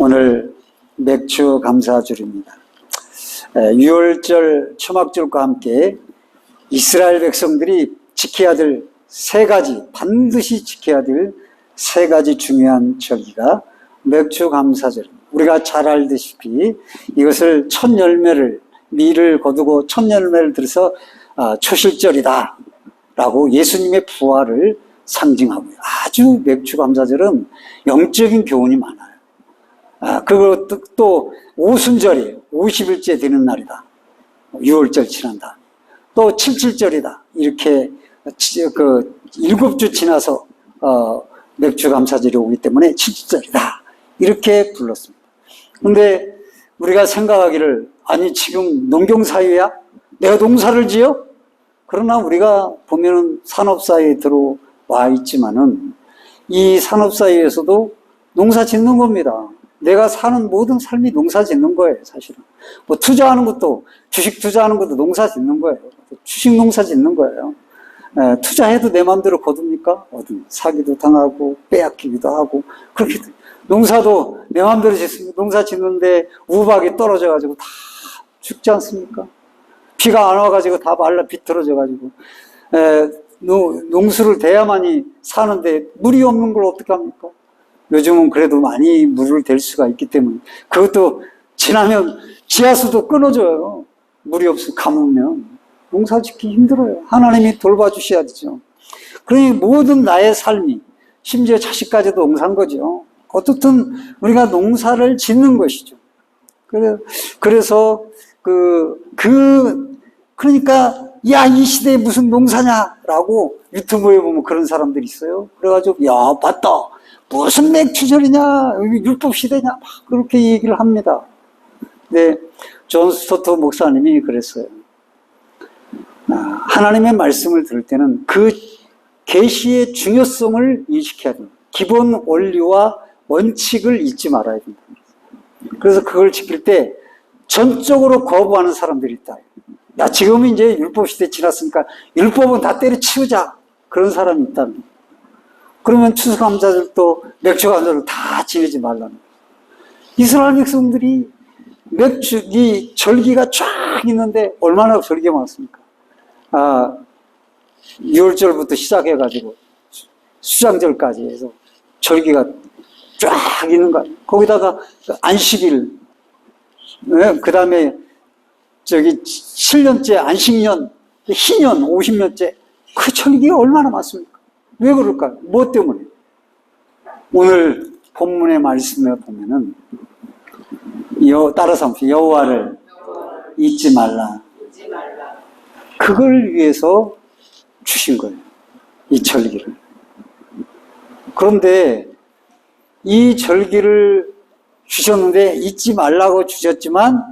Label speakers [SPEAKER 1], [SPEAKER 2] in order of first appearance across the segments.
[SPEAKER 1] 오늘 맥주 감사주일입니다. 6월절 초막절과 함께 이스라엘 백성들이 지켜야 될 세 가지, 반드시 지켜야 될 세 가지 중요한 절기가 맥주 감사절입니다. 우리가 잘 알다시피 이것을 첫 열매를, 밀을 거두고 첫 열매를 들어서 초실절이다 라고 예수님의 부활을 상징하고요. 아주 맥주 감사절은 영적인 교훈이 많아요. 그리고 또 오순절이에요. 50일째 되는 날이다. 6월절 지난다. 또 77절이다. 이렇게 7주 지나서 맥주 감사절이 오기 때문에 77절이다. 이렇게 불렀습니다. 근데 우리가 생각하기를, 아니 지금 농경사회야? 내가 농사를 지어? 그러나 우리가 보면은 산업사회에 들어와 있지만은 이 산업사회에서도 농사 짓는 겁니다. 내가 사는 모든 삶이 농사 짓는 거예요, 사실은. 뭐 투자하는 것도, 주식 투자하는 것도 농사 짓는 거예요. 주식 농사 짓는 거예요. 투자해도 내 마음대로 거둡니까? 사기도 당하고, 빼앗기기도 하고, 그렇게. 농사도 내 마음대로 짓습니다. 농사 짓는데 우박이 떨어져가지고 다 죽지 않습니까? 비가 안 와가지고 다 말라 비틀어져가지고. 농수를 대야만이 사는데 물이 없는 걸 어떻게 합니까? 요즘은 그래도 많이 물을 댈 수가 있기 때문에. 그것도 지나면 지하수도 끊어져요. 물이 없으면 가뭄면. 농사 짓기 힘들어요. 하나님이 돌봐주셔야 되죠. 그러니 모든 나의 삶이, 심지어 자식까지도 농사인 거죠. 어떻든 우리가 농사를 짓는 것이죠. 그래서 그러니까 야, 이 시대에 무슨 농사냐라고 유튜브에 보면 그런 사람들이 있어요. 그래가지고 야, 봤다. 무슨 맥주절이냐, 율법 시대냐, 막 그렇게 얘기를 합니다. 네, 존 스토트 목사님이 그랬어요. 하나님의 말씀을 들을 때는 그 계시의 중요성을 인식해야 됩니다. 기본 원리와 원칙을 잊지 말아야 된다. 그래서 그걸 지킬 때 전적으로 거부하는 사람들이 있다. 야, 지금은 이제 율법 시대 지났으니까 율법은 다 때려치우자. 그런 사람이 있답니다. 그러면 추수감사절도 맥주감사절 다 지내지 말라는 거예요. 이스라엘 백성들이 이 절기가 쫙 있는데 얼마나 절기가 많습니까? 6월절부터 시작해가지고 수장절까지 해서 절기가 쫙 있는 거예요. 거기다가 안식일, 그 다음에 7년째 안식년, 희년 50년째 그 절기가 얼마나 많습니까? 왜 그럴까요? 뭐 때문에? 오늘 본문의 말씀에 보면은 따라서 여호와를 잊지 말라. 그걸 위해서 주신 거예요. 이 절기를. 그런데 이 절기를 주셨는데 잊지 말라고 주셨지만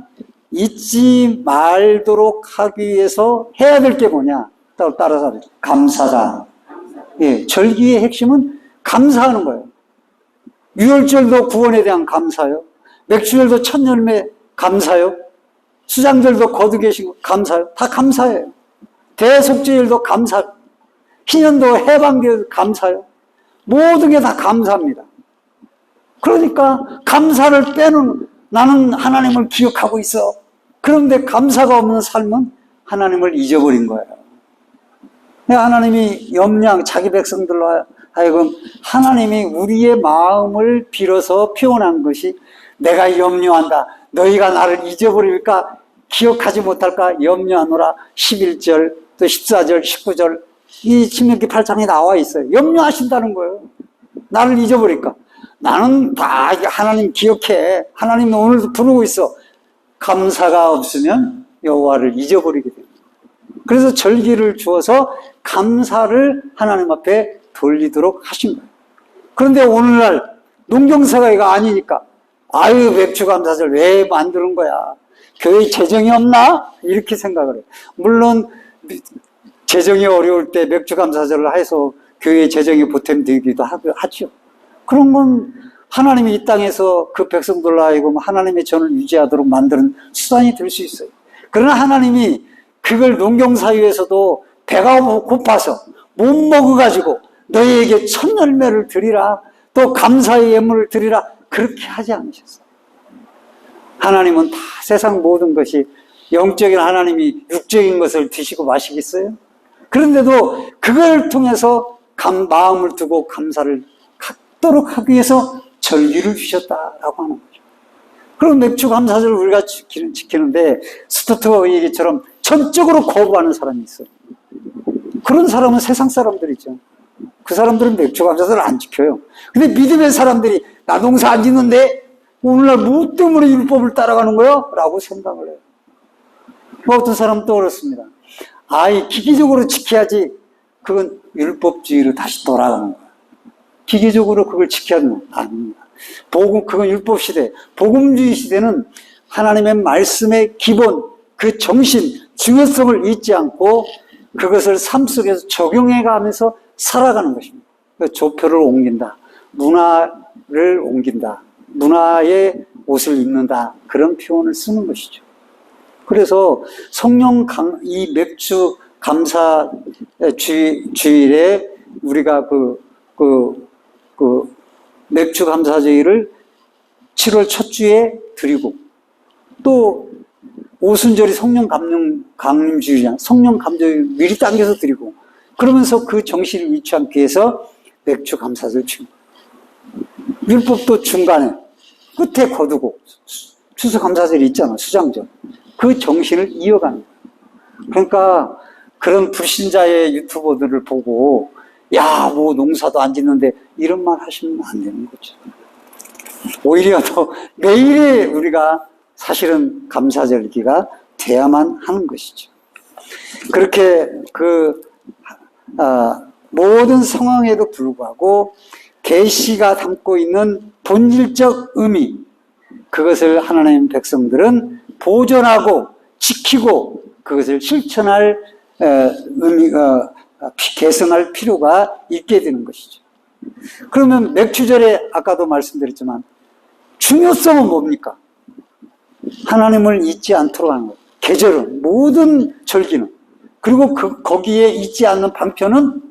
[SPEAKER 1] 잊지 말도록 하기 위해서 해야 될 게 뭐냐? 따라서 감사다. 예, 절기의 핵심은 감사하는 거예요. 유월절도 구원에 대한 감사요. 맥주절도 첫 열매 감사요. 수장절도 거두 계신 거 감사요. 다 감사해요. 대속죄일도 감사. 희년도 해방되어서 감사요. 모든 게 다 감사합니다. 그러니까 감사를 빼는, 나는 하나님을 기억하고 있어. 그런데 감사가 없는 삶은 하나님을 잊어버린 거예요. 하나님이 자기 백성들로 하여금 하나님이 우리의 마음을 빌어서 표현한 것이, 내가 염려한다. 너희가 나를 잊어버릴까? 기억하지 못할까? 염려하노라. 11절, 또 14절, 19절, 이 신명기 8장에 나와 있어요. 염려하신다는 거예요. 나를 잊어버릴까? 나는 다 하나님 기억해. 하나님 오늘도 부르고 있어. 감사가 없으면 여호와를 잊어버리게 됩니다. 그래서 절기를 주어서 감사를 하나님 앞에 돌리도록 하신 거예요. 그런데 오늘날 농경사회가 아니니까, 아유, 맥주감사절 왜 만드는 거야? 교회에 재정이 없나? 이렇게 생각을 해요. 물론 재정이 어려울 때 맥주감사절을 해서 교회에 재정이 보탬되기도 하죠. 그런 건 하나님이 이 땅에서 그 백성들로 하여금 하나님의 전을 유지하도록 만드는 수단이 될 수 있어요. 그러나 하나님이 그걸 농경사회에서도 배가 고파서 못 먹어가지고 너희에게 첫 열매를 드리라, 또 감사의 예물을 드리라, 그렇게 하지 않으셨어요. 하나님은 다 세상 모든 것이 영적인 하나님이 육적인 것을 드시고 마시겠어요? 그런데도 그걸 통해서 마음을 두고 감사를 갖도록 하기 위해서 절기를 주셨다라고 하는 거죠. 그럼 맥주 감사절을 우리가 지키는데 스토트가 얘기처럼 전적으로 거부하는 사람이 있어요. 그런 사람은 세상 사람들이죠. 그 사람들은 맥주 감사절을 안 지켜요. 근데 믿음의 사람들이 나 농사 안 짓는데 오늘날 뭐 때문에 율법을 따라가는 거야? 라고 생각을 해요. 어떤 사람은 또 그렇습니다. 아이, 기계적으로 지켜야지. 그건 율법주의로 다시 돌아가는 거야. 기계적으로 그걸 지켜야 하는 건 아닙니다. 그건 율법시대. 복음주의 시대는 하나님의 말씀의 기본, 그 정신, 중요성을 잊지 않고 그것을 삶 속에서 적용해 가면서 살아가는 것입니다. 조표를 옮긴다. 문화를 옮긴다. 문화의 옷을 입는다. 그런 표현을 쓰는 것이죠. 그래서 이 맥주 감사 주일에 우리가 맥주 감사주일을 7월 첫 주에 드리고 또 오순절이 성령 강림주일이잖아요. 성령 감사주일 미리 당겨서 드리고 그러면서 그 정신을 잃지 않기 위해서 맥주 감사주일 줍니다. 율법도 중간에 끝에 거두고 추수감사절이 있잖아. 수장절. 그 정신을 이어가는 거예요. 그러니까 그런 불신자의 유튜버들을 보고 야, 뭐 농사도 안 짓는데 이런 말 하시면 안 되는 거죠. 오히려 더 매일의 우리가 사실은 감사절기가 돼야만 하는 것이죠. 그렇게 모든 상황에도 불구하고 계시가 담고 있는 본질적 의미, 그것을 하나님의 백성들은 보존하고 지키고 그것을 실천할 계승할 필요가 있게 되는 것이죠. 그러면 맥주절에 아까도 말씀드렸지만 중요성은 뭡니까? 하나님을 잊지 않도록 하는 것. 계절은, 모든 절기는. 그리고 거기에 잊지 않는 방편은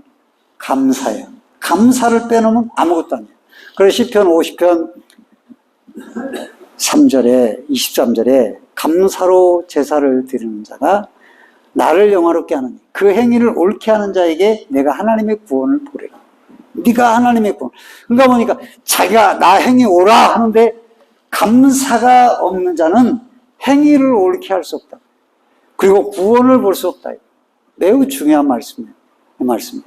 [SPEAKER 1] 감사예요. 감사를 빼놓으면 아무것도 아니에요. 그래서 시편 50편 3절에 23절에 감사로 제사를 드리는 자가 나를 영화롭게 하느니 그 행위를 옳게 하는 자에게 내가 하나님의 구원을 보리라. 네가 하나님의 구원. 그러니까 보니까 자기가 나 행위 옳아 하는데 감사가 없는 자는 행위를 옳게 할 수 없다. 그리고 구원을 볼 수 없다. 매우 중요한 말씀이에요. 이 말씀.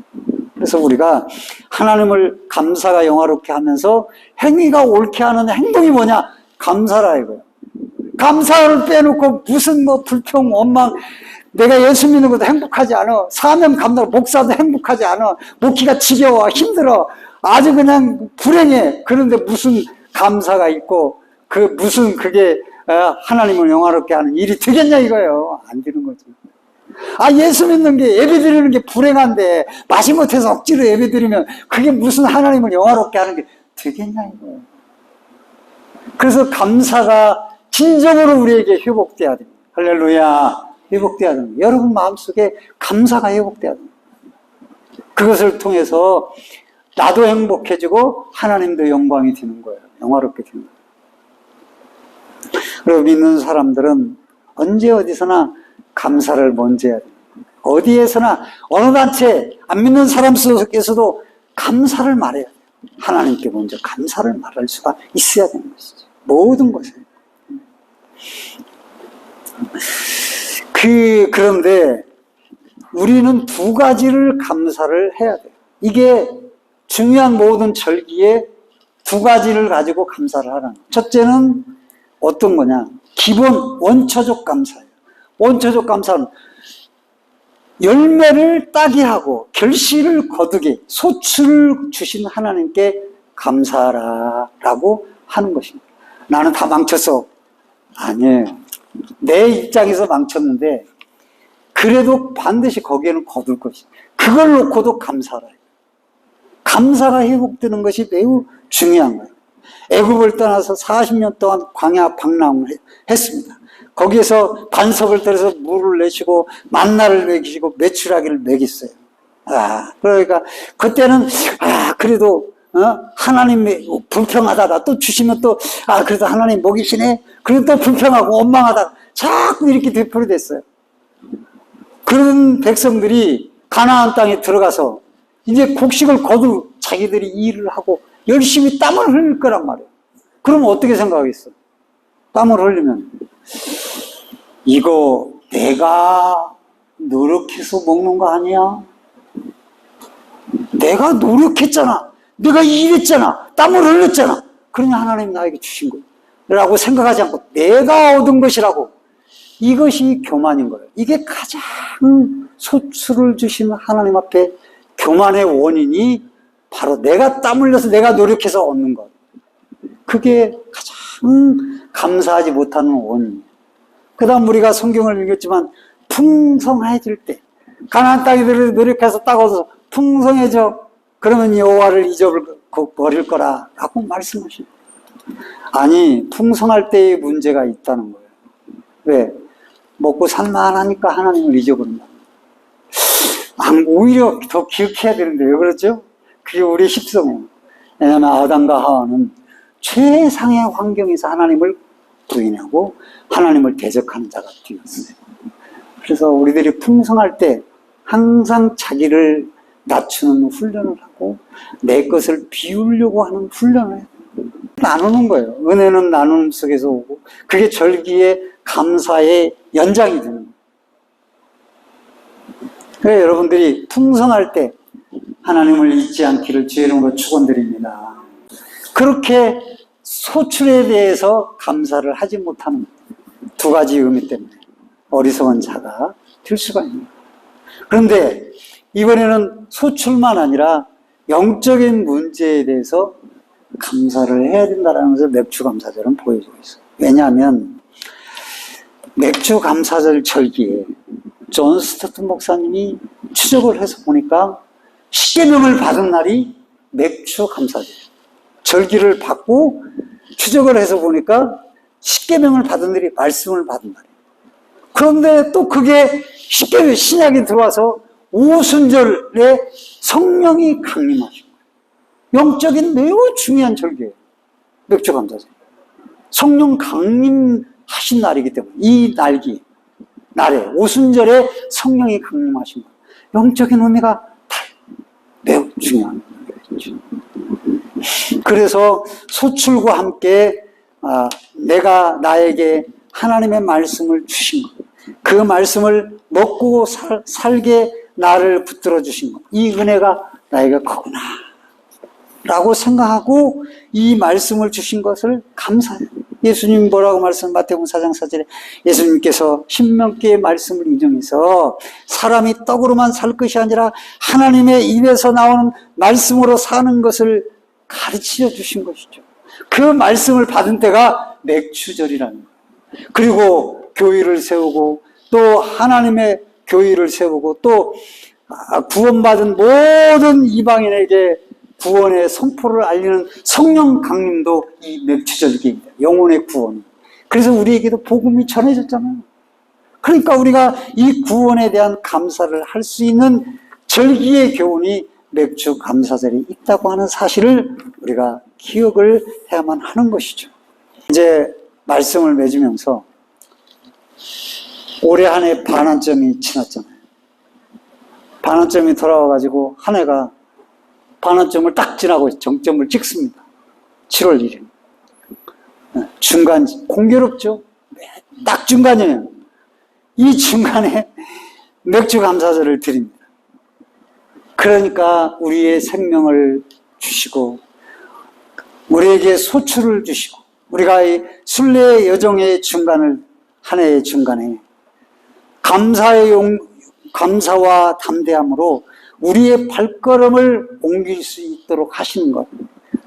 [SPEAKER 1] 그래서 우리가 하나님을 감사가 영화롭게 하면서 행위가 옳게 하는 행동이 뭐냐? 감사라 이거예요. 감사를 빼놓고 무슨 불평, 원망, 내가 예수 믿는 것도 행복하지 않아. 사명 감당, 목사도 행복하지 않아. 목기가 지겨워, 힘들어. 아주 그냥 불행해. 그런데 무슨 감사가 있고, 그게 하나님을 영화롭게 하는 일이 되겠냐 이거예요. 안 되는 거지. 예수 믿는 게, 예배 드리는 게 불행한데, 마지못해서 억지로 예배 드리면, 그게 무슨 하나님을 영화롭게 하는 게 되겠냐 이거예요. 그래서 감사가 진정으로 우리에게 회복돼야 됩니다. 할렐루야. 회복돼야 됩니다. 여러분 마음속에 감사가 회복돼야 됩니다. 그것을 통해서 나도 행복해지고 하나님도 영광이 되는 거예요. 영화롭게 되는 거예요. 그리고 믿는 사람들은 언제 어디서나 감사를 먼저 해야 됩니다. 어디에서나 어느 단체 안 믿는 사람 속에서도 감사를 말해야 돼요. 하나님께 먼저 감사를 말할 수가 있어야 되는 것이죠. 모든 것에. 그런데 우리는 두 가지를 감사를 해야 돼요. 이게 중요한 모든 절기에 두 가지를 가지고 감사를 하라는 거예요. 첫째는 어떤 거냐? 기본 원초적 감사예요. 원초적 감사는 열매를 따게 하고 결실을 거두게 소출을 주신 하나님께 감사하라라고 하는 것입니다. 나는 다 망쳤어. 아니에요. 내 입장에서 망쳤는데 그래도 반드시 거기에는 거둘 것이. 그걸 놓고도 감사하라. 감사가 회복되는 것이 매우 중요한 거예요. 애굽을 떠나서 40년 동안 광야 방랑을 했습니다. 거기에서 반석을 들어서 물을 내시고 만나를 먹이시고 메추라기를 먹였어요. 그러니까 그때는 그래도 하나님이 불평하다가 또 주시면 또, 그래도 하나님 먹이시네? 그리고 또 불평하고 원망하다가 자꾸 이렇게 되풀이 됐어요. 그런 백성들이 가나안 땅에 들어가서 이제 곡식을 거둘 자기들이 일을 하고 열심히 땀을 흘릴 거란 말이에요. 그럼 어떻게 생각하겠어? 땀을 흘리면, 이거 내가 노력해서 먹는 거 아니야? 내가 노력했잖아. 내가 일했잖아. 땀을 흘렸잖아. 그러니 하나님 나에게 주신 거예요. 라고 생각하지 않고 내가 얻은 것이라고. 이것이 교만인 거예요. 이게 가장 소출을 주신 하나님 앞에 교만의 원인이 바로 내가 땀 흘려서 내가 노력해서 얻는 것. 그게 가장 감사하지 못하는 원인이에요. 그 다음 우리가 성경을 읽었지만 풍성해질 때 가나안 땅에 노력해서 딱 얻어서 풍성해져. 그러면 여호와를 잊어버릴 거라라고 말씀하십니다. 아니, 풍성할 때의 문제가 있다는 거예요. 왜? 먹고 살만하니까 하나님을 잊어버린다. 오히려 더 기억해야 되는데 왜 그렇죠? 그게 우리의 습성이에요. 왜냐하면 아담과 하와는 최상의 환경에서 하나님을 부인하고 하나님을 대적하는 자가 되었어요. 그래서 우리들이 풍성할 때 항상 자기를 낮추는 훈련을 하고 내 것을 비우려고 하는 훈련을 해요. 나누는 거예요. 은혜는 나눔 속에서 오고 그게 절기의 감사의 연장이 되는 거예요. 그래서 여러분들이 풍성할 때 하나님을 잊지 않기를 주의 이름으로 축원드립니다. 그렇게 소출에 대해서 감사를 하지 못하는 두 가지 의미 때문에 어리석은 자가 될 수가 있는 거예요. 그런데 이번에는 소출만 아니라 영적인 문제에 대해서 감사를 해야 된다는 것을 맥주감사절은 보여주고 있어요. 왜냐하면 맥주감사절 절기에 존 스토트 목사님이 추적을 해서 보니까 십계명을 받은 날이 맥주감사절. 절기를 받고 추적을 해서 보니까 십계명을 받은 날이 말씀을 받은 날이에요. 그런데 또 그게 십계명 신약이 들어와서 오순절에 성령이 강림하신 거예요. 영적인 매우 중요한 절기예요. 맥주감사절. 성령 강림하신 날이기 때문에 이 날에 오순절에 성령이 강림하신 거예요. 영적인 의미가 매우 중요한 거죠. 그래서 소출과 함께 내가 나에게 하나님의 말씀을 주신 것, 그 말씀을 먹고 살게 나를 붙들어 주신 것, 이 은혜가 나에게 크구나 라고 생각하고 이 말씀을 주신 것을 감사해요. 예수님 뭐라고 마태복음 4장 4절에 예수님께서 신명기의 말씀을 인용해서 사람이 떡으로만 살 것이 아니라 하나님의 입에서 나오는 말씀으로 사는 것을 가르쳐 주신 것이죠. 그 말씀을 받은 때가 맥주절이라는 거예요. 그리고 교회를 세우고 또 하나님의 교회를 세우고 또 구원받은 모든 이방인에게 구원의 선포를 알리는 성령 강림도 이 맥주절기입니다. 영혼의 구원. 그래서 우리에게도 복음이 전해졌잖아요. 그러니까 우리가 이 구원에 대한 감사를 할 수 있는 절기의 교훈이 맥주 감사절이 있다고 하는 사실을 우리가 기억을 해야만 하는 것이죠. 이제 말씀을 맺으면서 올해 한 해 반환점이 지났잖아요. 반환점이 돌아와가지고 한 해가 반환점을 딱 지나고 정점을 찍습니다. 7월 1일. 중간, 공교롭죠? 딱 중간이에요. 이 중간에 맥주 감사절을 드립니다. 그러니까 우리의 생명을 주시고 우리에게 소출을 주시고 우리가 이 순례의 여정의 중간을 한 해의 중간에 감사와 담대함으로 우리의 발걸음을 옮길 수 있도록 하시는 것.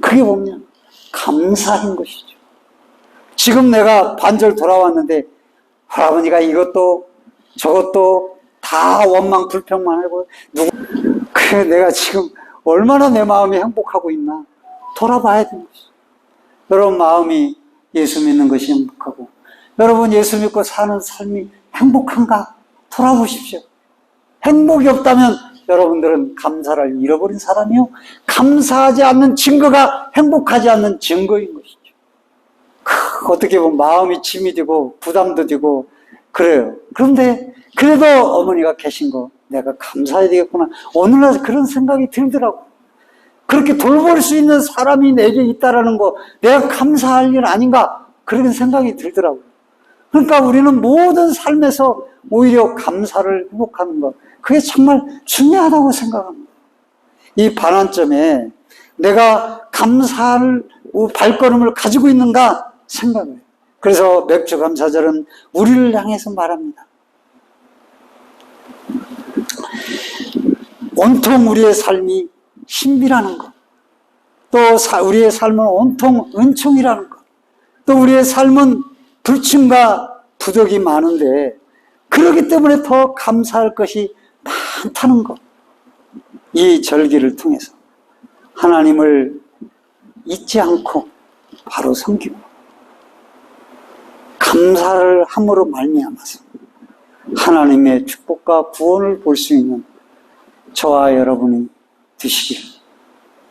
[SPEAKER 1] 그게 뭐냐? 감사인 것이죠. 지금 내가 반절 돌아왔는데 할아버지가 이것도 저것도 다 원망 불평만 하고 그래 내가 지금 얼마나 내 마음이 행복하고 있나 돌아봐야 되는 것이죠. 여러분 마음이 예수 믿는 것이 행복하고 여러분 예수 믿고 사는 삶이 행복한가 돌아보십시오. 행복이 없다면 여러분들은 감사를 잃어버린 사람이요? 감사하지 않는 증거가 행복하지 않는 증거인 것이죠. 어떻게 보면 마음이 짐이 되고 부담도 되고 그래요. 그런데 그래도 어머니가 계신 거 내가 감사해야 되겠구나. 오늘날 그런 생각이 들더라고. 그렇게 돌볼 수 있는 사람이 내게 있다라는 거 내가 감사할 일 아닌가 그런 생각이 들더라고요. 그러니까 우리는 모든 삶에서 오히려 감사를 회복하는 것 그게 정말 중요하다고 생각합니다. 이 반환점에 내가 감사할 발걸음을 가지고 있는가 생각해요. 그래서 맥주 감사절은 우리를 향해서 말합니다. 온통 우리의 삶이 신비라는 것, 또 우리의 삶은 온통 은총이라는 것, 또 우리의 삶은 불충과 부족이 많은데 그렇기 때문에 더 감사할 것이 많다는 것. 이 절기를 통해서 하나님을 잊지 않고 바로 섬기고 감사를 함으로 말미암아서 하나님의 축복과 구원을 볼 수 있는 저와 여러분이 되시길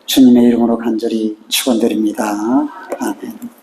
[SPEAKER 1] 주님의 이름으로 간절히 축원드립니다. 아멘.